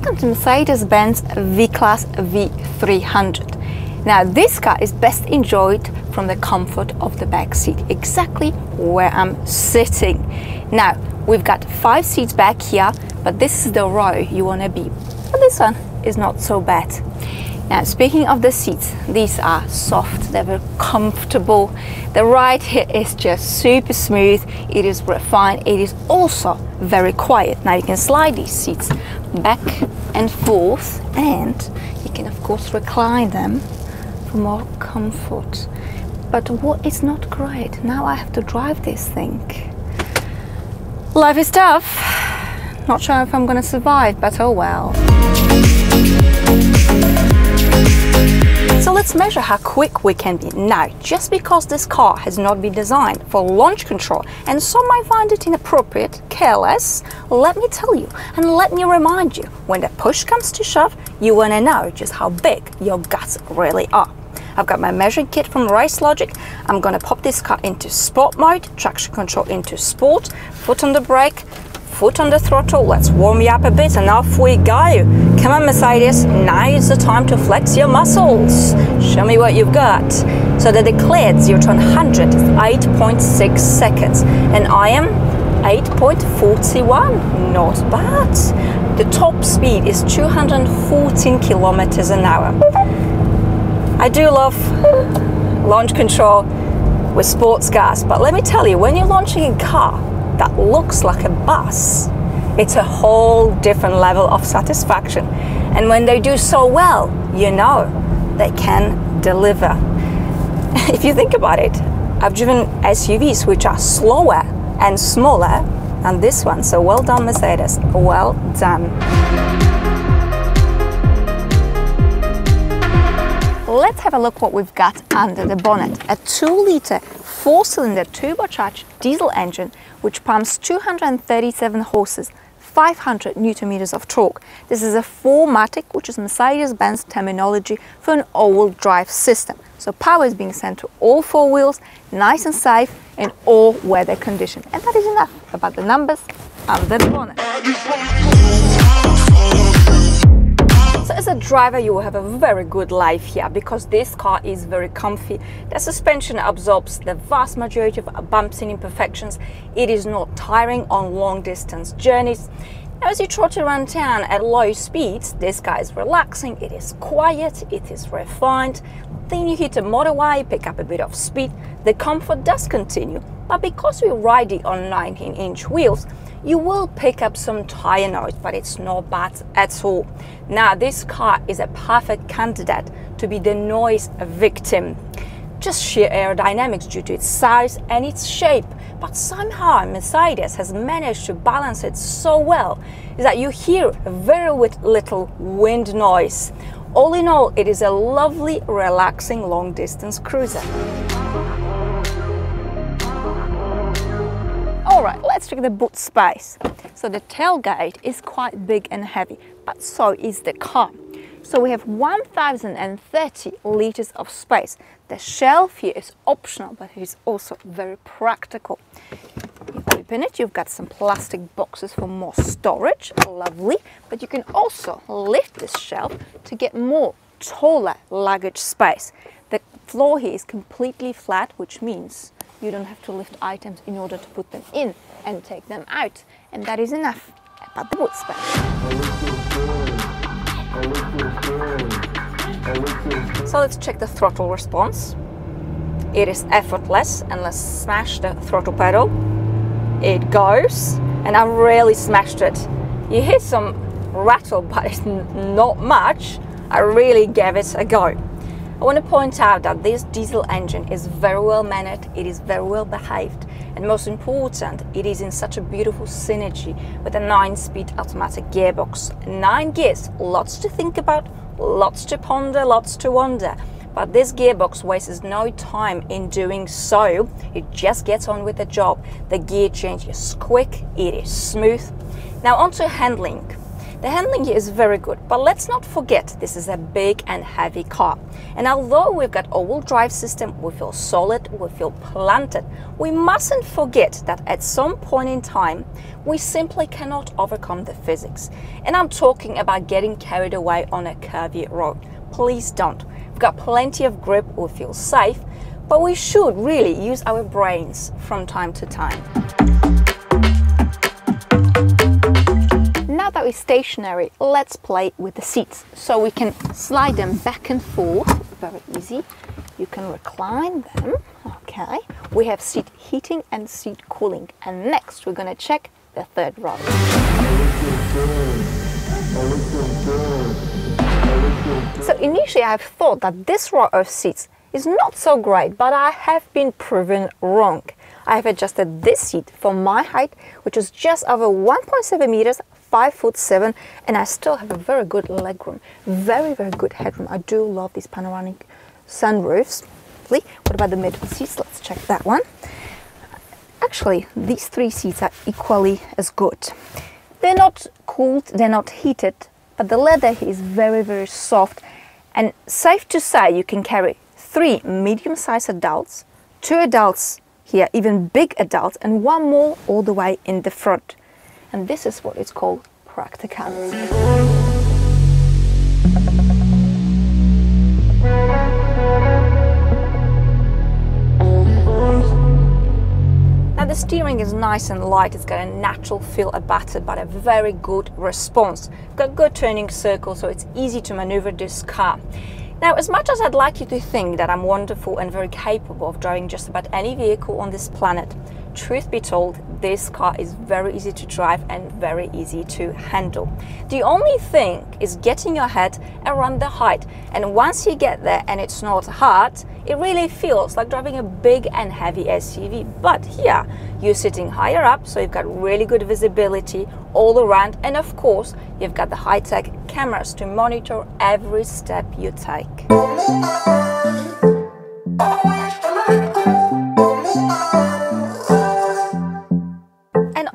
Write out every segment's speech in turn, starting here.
Welcome to Mercedes-Benz V-Class V300. Now this car is best enjoyed from the comfort of the back seat, exactly where I'm sitting. Now we've got 5 seats back here, but this is the row you want to be. But this one is not so bad. Now speaking of the seats, these are soft, they're very comfortable. The ride here is just super smooth, it is refined, it is also very quiet. Now you can slide these seats back and forth, and you can of course recline them for more comfort. But what is not great, now I have to drive this thing. Life is tough. Not sure if I'm gonna survive, but oh well. So let's measure how quick we can be. Now, just because this car has not been designed for launch control and some might find it inappropriate, careless, let me tell you and let me remind you, when the push comes to shove, you want to know just how big your guts really are. I've got my measuring kit from Race Logic. I'm going to pop this car into sport mode, traction control into sport, foot on the brake, foot on the throttle. Let's warm you up a bit and off we go. Come on Mercedes, now is the time to flex your muscles. Show me what you've got. So the declared 0 to 100 is 8.6 seconds and I am 8.41, not bad. The top speed is 214 kilometers an hour. I do love launch control with sports cars, but let me tell you, when you're launching a car that looks like a bus, it's a whole different level of satisfaction. And when they do so well, you know they can deliver. If you think about it, I've driven SUVs which are slower and smaller than this one, so well done Mercedes, well done. Let's have a look what we've got under the bonnet. A 2-litre 4-cylinder turbocharged diesel engine which pumps 237 horses, 500 Nm of torque. This is a 4MATIC, which is Mercedes-Benz terminology for an all-wheel drive system. So power is being sent to all 4 wheels, nice and safe in all weather conditions. And that is enough about the numbers under the bonnet. So as a driver, you will have a very good life here because this car is very comfy. The suspension absorbs the vast majority of bumps and imperfections. It is not tiring on long distance journeys. Now, as you trot around town at low speeds, this car is relaxing, it is quiet, it is refined. Then you hit a motorway, pick up a bit of speed, the comfort does continue. But because we're riding on 19-inch wheels, you will pick up some tire noise, but it's not bad at all. Now, this car is a perfect candidate to be the noise victim. Just sheer aerodynamics due to its size and its shape, but somehow Mercedes has managed to balance it so well is that you hear very little wind noise. All in all, it is a lovely, relaxing long-distance cruiser. Alright, let's check the boot space. So the tailgate is quite big and heavy, but so is the car. So we have 1030 liters of space. The shelf here is optional, but it is also very practical. You open it, you've got some plastic boxes for more storage, lovely, but you can also lift this shelf to get more taller luggage space. The floor here is completely flat, which means you don't have to lift items in order to put them in and take them out. And that is enough about the boot space. So let's check the throttle response. It is effortless, and let's smash the throttle pedal. It goes, and I really smashed it. You hear some rattle, but it's not much. I really gave it a go. I want to point out that this diesel engine is very well mannered, it is very well behaved, and most important, it is in such a beautiful synergy with a 9-speed automatic gearbox. 9 gears, lots to think about, lots to ponder, lots to wonder, but this gearbox wastes no time in doing so. It just gets on with the job. The gear change is quick, it is smooth. Now onto handling. The handling here is very good, but let's not forget this is a big and heavy car. And although we've got all-wheel drive system, we feel solid, we feel planted, we mustn't forget that at some point in time, we simply cannot overcome the physics. And I'm talking about getting carried away on a curvy road. Please don't. We've got plenty of grip, we feel safe, but we should really use our brains from time to time. Now that we're stationary, let's play with the seats. So we can slide them back and forth, very easy. You can recline them, okay. We have seat heating and seat cooling. And next we're gonna check the third row. So initially I thought that this row of seats is not so great, but I have been proven wrong. I have adjusted this seat for my height, which is just over 1.7 meters, 5'7", and I still have a very good legroom, very good headroom. I do love these panoramic sunroofs. What about the middle seats? Let's check that one. Actually, these three seats are equally as good. They're not cooled, they're not heated, but the leather here is very soft, and safe to say you can carry 3 medium-sized adults, 2 adults here, even big adults, and 1 more all the way in the front. And this is what it's called practicality. Now the steering is nice and light, it's got a natural feel about it, but a very good response. Got good turning circles, so it's easy to maneuver this car. Now, as much as I'd like you to think that I'm wonderful and very capable of driving just about any vehicle on this planet, truth be told, this car is very easy to drive and very easy to handle. The only thing is getting your head around the height, and once you get there and it's not hard, it really feels like driving a big and heavy SUV. But here, you're sitting higher up, so you've got really good visibility all around, and of course, you've got the high-tech cameras to monitor every step you take.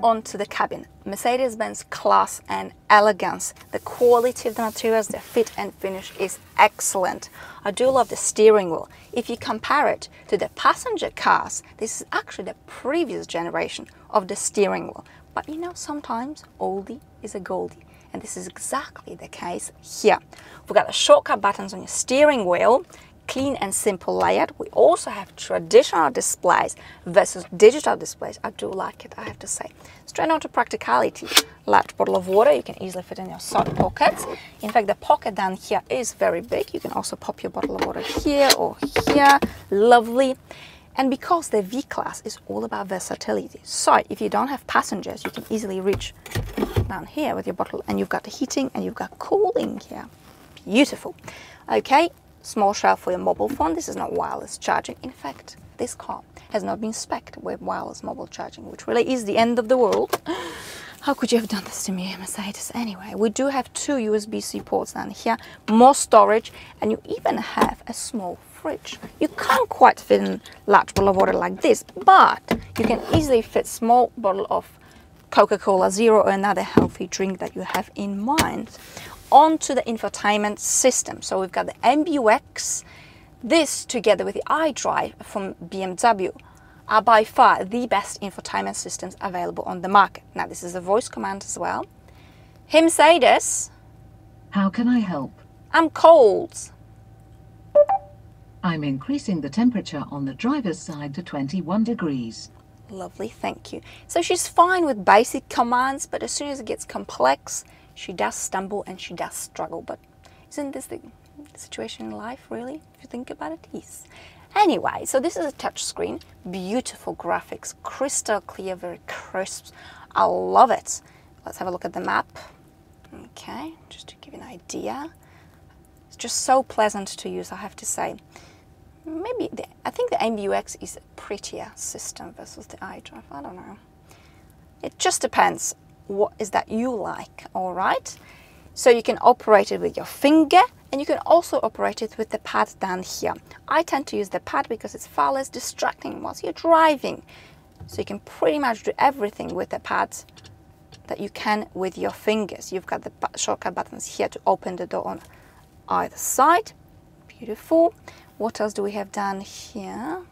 Onto the cabin. Mercedes-Benz class and elegance. The quality of the materials, the fit and finish is excellent. I do love the steering wheel. If you compare it to the passenger cars, this is actually the previous generation of the steering wheel. But you know, sometimes oldie is a goldie, and this is exactly the case here. We've got the shortcut buttons on your steering wheel, clean and simple layout. We also have traditional displays versus digital displays. I do like it, I have to say. Straight on to practicality. Large bottle of water, you can easily fit in your side pockets. In fact, the pocket down here is very big. You can also pop your bottle of water here or here. Lovely. And because the V-Class is all about versatility, so if you don't have passengers, you can easily reach down here with your bottle, and you've got the heating and you've got cooling here. Beautiful. Okay. Small shelf for your mobile phone. This is not wireless charging. In fact, this car has not been spec'd with wireless mobile charging, which really is the end of the world. How could you have done this to me, Mercedes? Anyway, we do have 2 USB-C ports down here, more storage, and you even have a small fridge. You can't quite fit in a large bottle of water like this, but you can easily fit small bottle of Coca-Cola Zero or another healthy drink that you have in mind. Onto the infotainment system. So we've got the MBUX. This, together with the iDrive from BMW, are by far the best infotainment systems available on the market. Now, this is a voice command as well. Hey, Mercedes. How can I help? I'm cold. I'm increasing the temperature on the driver's side to 21 degrees. Lovely, thank you. So she's fine with basic commands, but as soon as it gets complex, she does stumble and she does struggle. But isn't this the situation in life, really? If you think about it, yes. Anyway, so this is a touch screen. Beautiful graphics, crystal clear, very crisp. I love it. Let's have a look at the map. Okay, just to give you an idea. It's just so pleasant to use, I have to say. Maybe, I think the MBUX is a prettier system versus the iDrive. I don't know. It just depends. What is that you like, all right? So you can operate it with your finger, and you can also operate it with the pad down here. I tend to use the pad because it's far less distracting whilst you're driving. So you can pretty much do everything with the pad that you can with your fingers. You've got the shortcut buttons here to open the door on either side. Beautiful. What else do we have down here?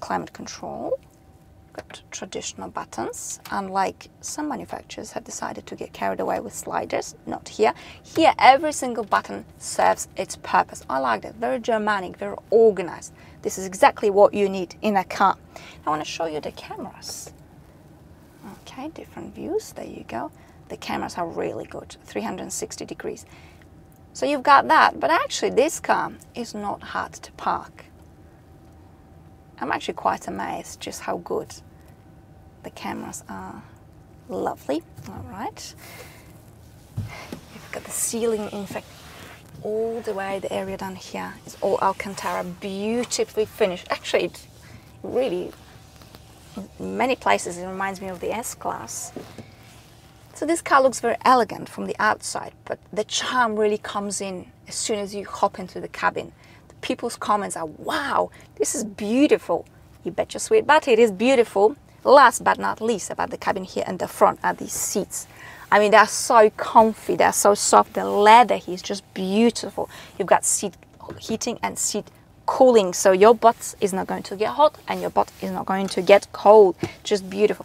Climate control. Got traditional buttons. Unlike some manufacturers have decided to get carried away with sliders, not here. Here, every single button serves its purpose. I like that. Very Germanic, very organized. This is exactly what you need in a car. I want to show you the cameras. Okay, different views. There you go. The cameras are really good. 360 degrees. So you've got that, but actually this car is not hard to park. I'm actually quite amazed just how good the cameras are. Lovely. All right. You've got the ceiling, in fact, all the way. The area down here is all Alcantara, beautifully finished. Actually, it really, in many places, it reminds me of the S-Class. So this car looks very elegant from the outside, but the charm really comes in as soon as you hop into the cabin. People's comments are, wow, this is beautiful. You bet your sweet butt it is beautiful. Last but not least about the cabin here in the front are these seats. I mean, they're so comfy, they're so soft. The leather here is just beautiful. You've got seat heating and seat cooling, so your butt is not going to get hot and your butt is not going to get cold. Just beautiful.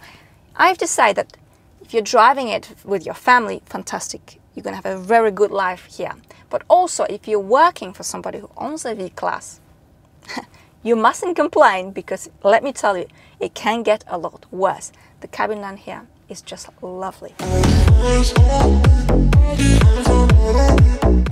I have to say that if you're driving it with your family, fantastic. You're going to have a very good life here. But also, if you're working for somebody who owns a V-Class, you mustn't complain, because let me tell you, it can get a lot worse. The cabin down here is just lovely.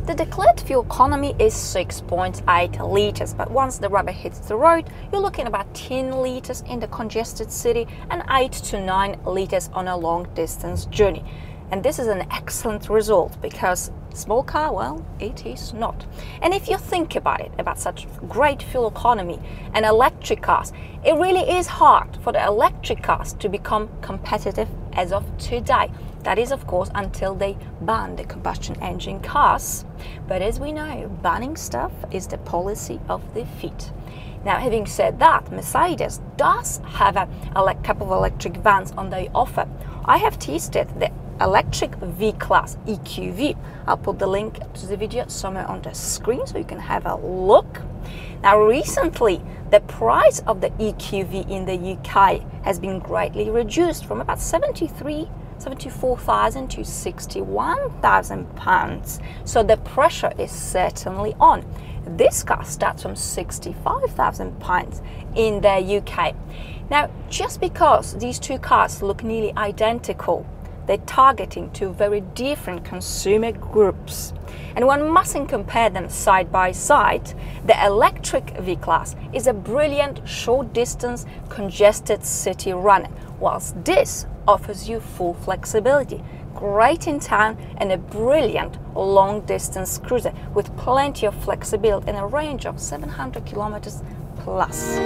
The declared fuel economy is 6.8 litres, but once the rubber hits the road, you're looking about 10 litres in the congested city and 8 to 9 litres on a long distance journey. And this is an excellent result, because small car, well, it is not. And if you think about it, about such great fuel economy and electric cars, it really is hard for the electric cars to become competitive as of today. That is, of course, until they ban the combustion engine cars. But as we know, banning stuff is the policy of the feet. Now, having said that, Mercedes does have a couple of electric vans on their offer. I have tested the electric V-Class EQV. I'll put the link to the video somewhere on the screen so you can have a look. Now, recently, the price of the EQV in the UK has been greatly reduced from about 74,000 to 61,000 pounds. So the pressure is certainly on. This car starts from 65,000 pounds in the UK. Now, just because these two cars look nearly identical, they're targeting two very different consumer groups. And one mustn't compare them side by side. The electric V-Class is a brilliant short-distance congested city runner, whilst this offers you full flexibility, great in town, and a brilliant long-distance cruiser with plenty of flexibility and a range of 700 kilometers plus.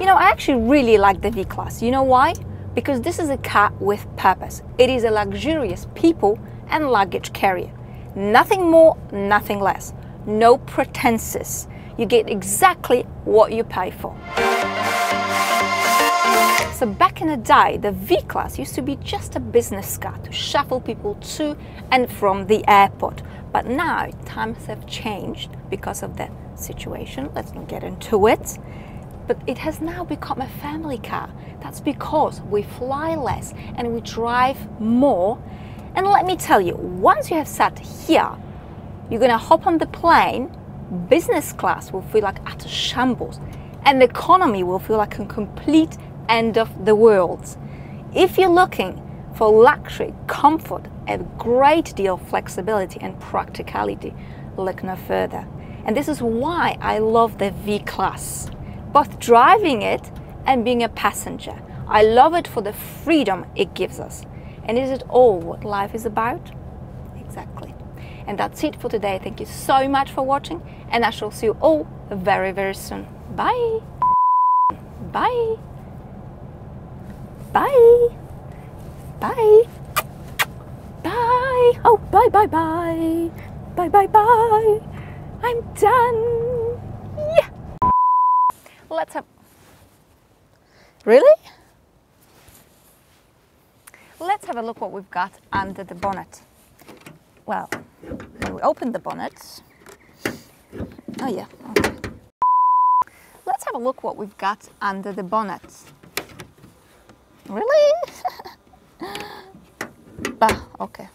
You know, I actually really like the V-Class. You know why? Because this is a car with purpose. It is a luxurious people and luggage carrier. Nothing more, nothing less. No pretenses. You get exactly what you pay for. So back in the day, the V-Class used to be just a business car to shuffle people to and from the airport. But now times have changed because of the situation. Let's not get into it. But it has now become a family car. That's because we fly less and we drive more. And let me tell you, once you have sat here, you're gonna hop on the plane, business class will feel like utter shambles, and the economy will feel like a complete end of the world. If you're looking for luxury, comfort, a great deal of flexibility and practicality, look no further. And this is why I love the V-Class. Both driving it and being a passenger. I love it for the freedom it gives us. And is it all what life is about? Exactly. And that's it for today. Thank you so much for watching, and I shall see you all very, very soon. Bye. Bye. Bye. Bye. Bye. Oh, bye, bye, bye. Bye, bye, bye. I'm done. Yeah. Let's have Really? Let's have a look what we've got under the bonnet. Well, when we open the bonnet, oh yeah, okay. Let's have a look what we've got under the bonnet. Really? Bah, okay.